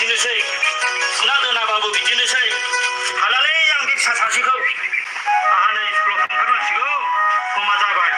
बिदिनोसै फुना दोनाबाबो बिदिनोसै हालालै आं बे फिसा सासेखौ आंहा नै स्कुलाव थांथारनांसिगौ समा जाबाय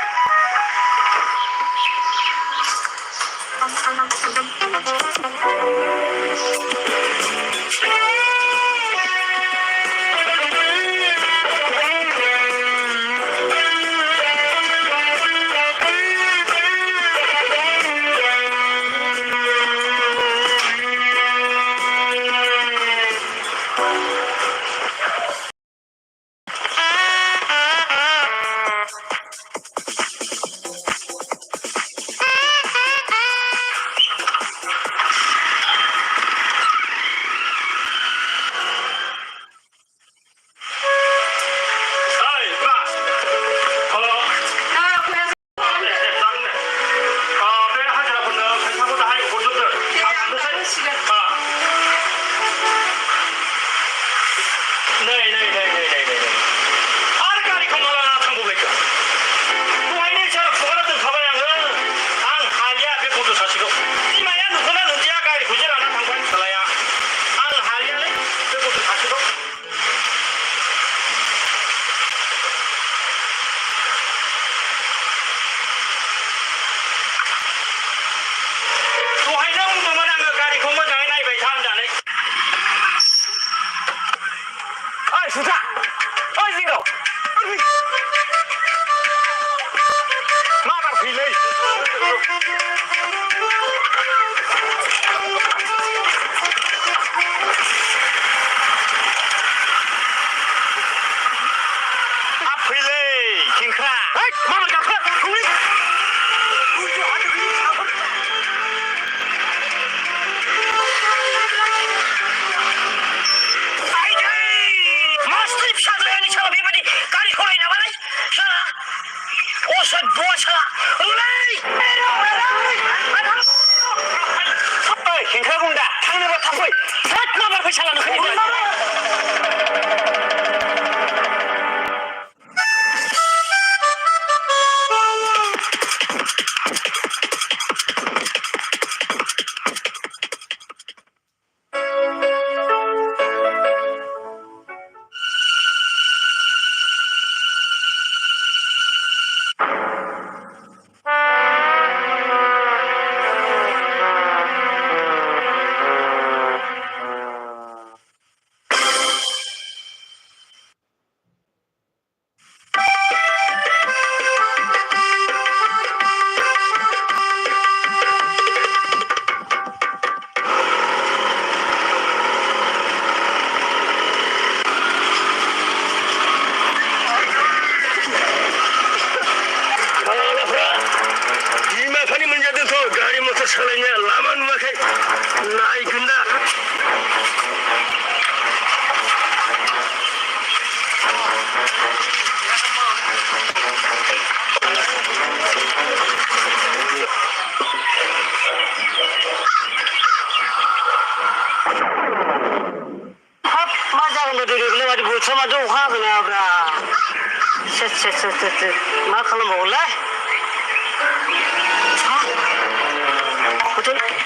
मा खालामबावगोनलाय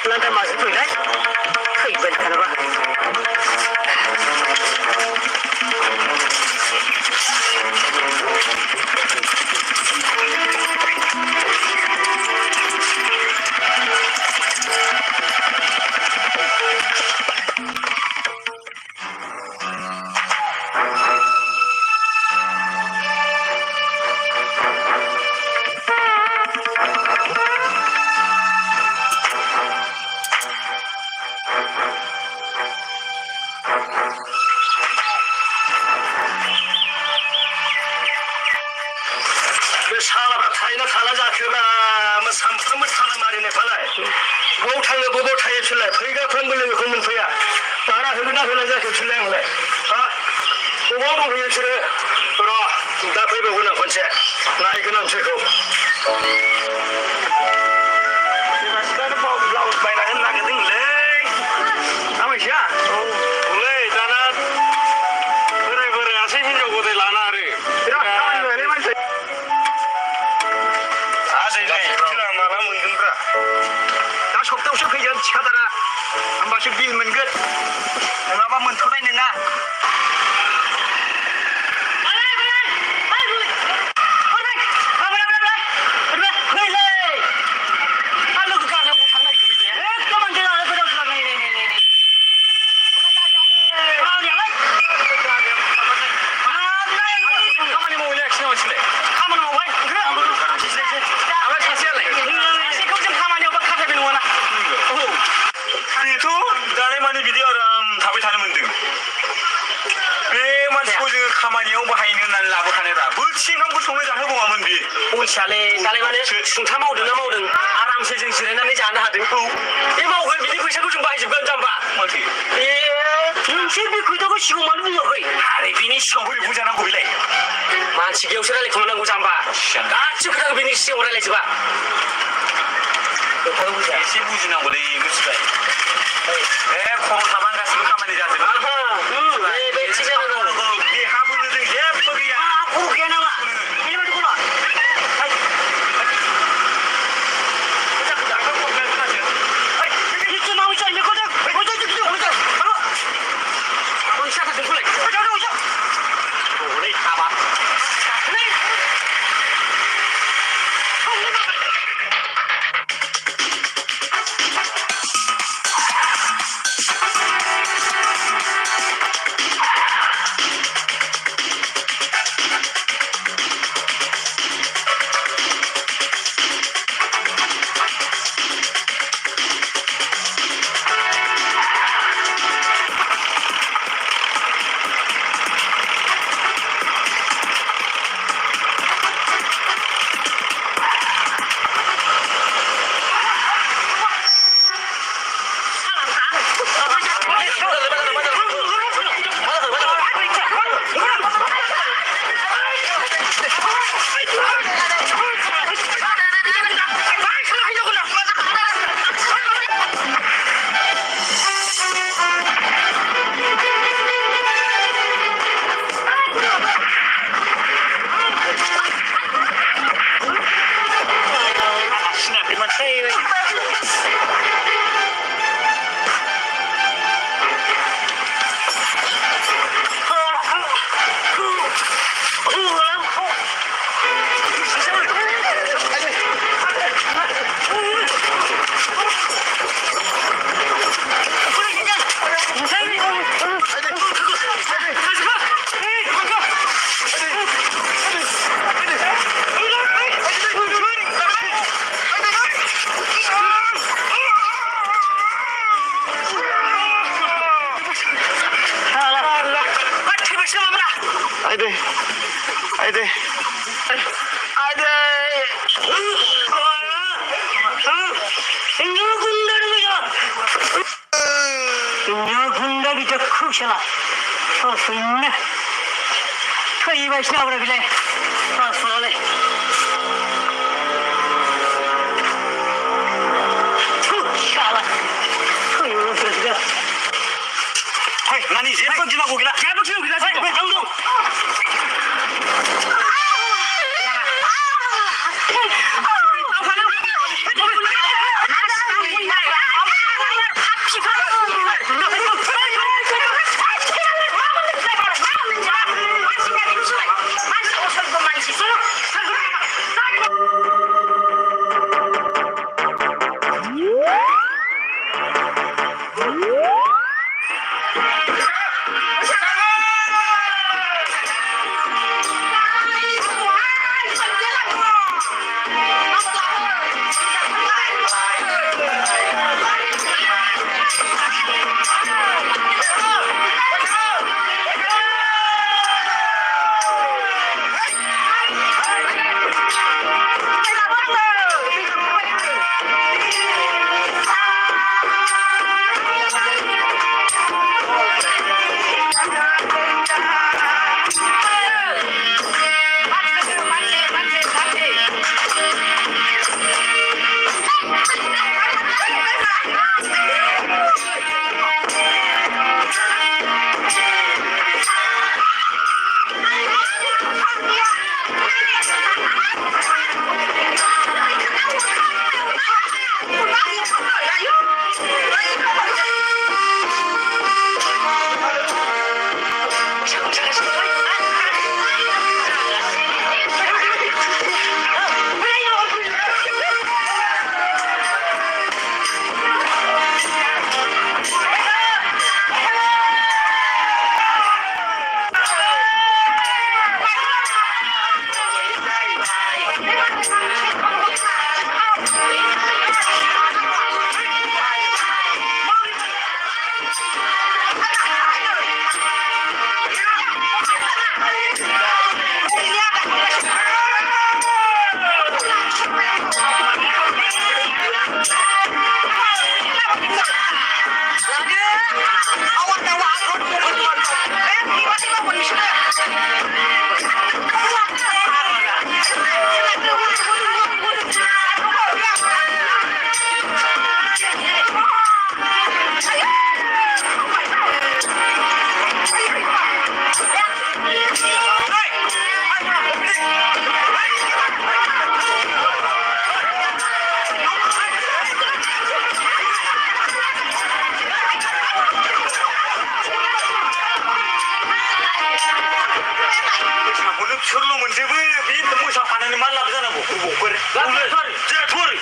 लान्दा मासे फैलाय फैबाय थानाबा दा सप्तायावसो फैगोन थिखादारा होमबासो बिल मोनगोन बेखौ जोङो खामानियाव बाहायनो होननानै लाबोखानायब्रा बोथिंखामखौ संनो जाहोबावामोन बि अलसियालै दालाय माने सुंथा मावदों ना मावदों आरामसे जों जिरायनानै जानो हादों औ बे मावगोन बिनि फैसाखौ जों बाहायजोबगोन जाम्बा माथो ए नोंसोर बे खोथाखौ सिगाङाव मानो बुङाखै आरे बिनि सिगाङाव बोरै बुंजानांगौ बेलाय मानसि गेवसो रायलायखोमानांगौ जाम्बा गासिबो खोथाखौ बेनि सिगाङाव रायलायजोबा एसे बुजिनांगौलै मिथिबाय ए खर' थाबानो गासिबो खामानि जाजोबो बे थिग जानांगौ देहा बोलो जों जेबो गैया खर' गैया नामा बेबायदि खरा 나니 제발 지나고 기라 제발 지나고 기라 제발 정도 मोसाखौनो बिसोरल' मोनजोबो बे मोसाफानानै मा लाब जानांगौ बबावफोर थुरि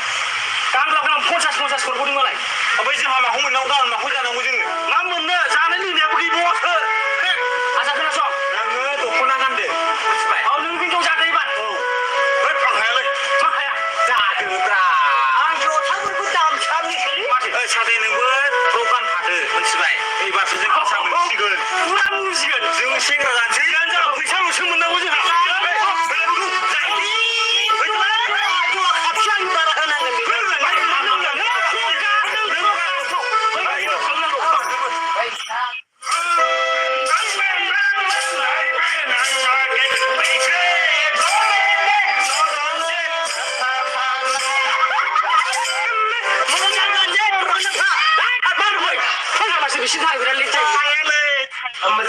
गांग्राफ्राव 50 हरबावदों मालाय ओमफ्राय जोंहा माखौ मोननांगौ गाबोन माखौ जानांगौ जोङो मा मोननो जानाय लोंनायाबो गैबावासो आसा खोनासं नोङो दख'ना गानदो मिथिबाय औ नों बेखौ जादो एबार बै फांखायालाय माखाया जादोब्रा आं जथाफोरखौ दामसानोसै ओइ सादै नोंबो फ्राव गानफादो मिथिबाय एबारसो जों फैसा मोनसिगोन फुरा बुजिगोन जों सेंग्रा जानोसै गानजा फैसाल'सो मोननांगौ जोंहा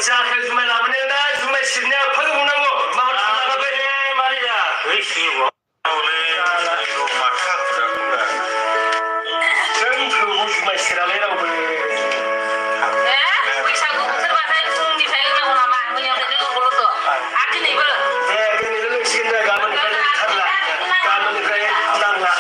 जाखो जुमाय लाबोनायाव दा जुमाय सिरनाया फोरोंबावनांगौ माबा थालाबाय मारिया जोंखौ जुमाय सिरालाय रावबो बैसागु बोथोरबाथाय फुंनिफ्राय लोंनांगौ नामा मैयानिफ्रायनो लोंबावल'थ' आरो दिनैबो दिनैनो लोंसिगोन दे गाबोननिफ्राय लोंथारला गाबोननिफ्राय नांला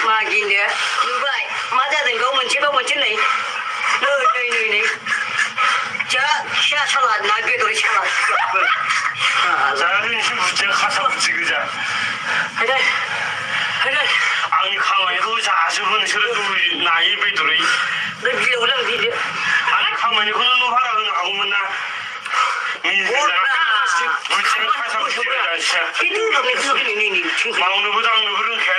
मागिनो नुबाय मा जादों गाव मोनसे नै जा फिसा सालाद ना बेदर सालाद जानायनिसो बुजिया खासा बुजि गोजा आंनि खामानिखौ जाजोबो नोंसोरो नायै बेदरै बिलोआव लोंफैदो आंनि खामानिखौनो न' भारा होनो हागौमोन ना बुजिनो खासा बुजि गोजा मावनोबो दांनोबो रोंखाया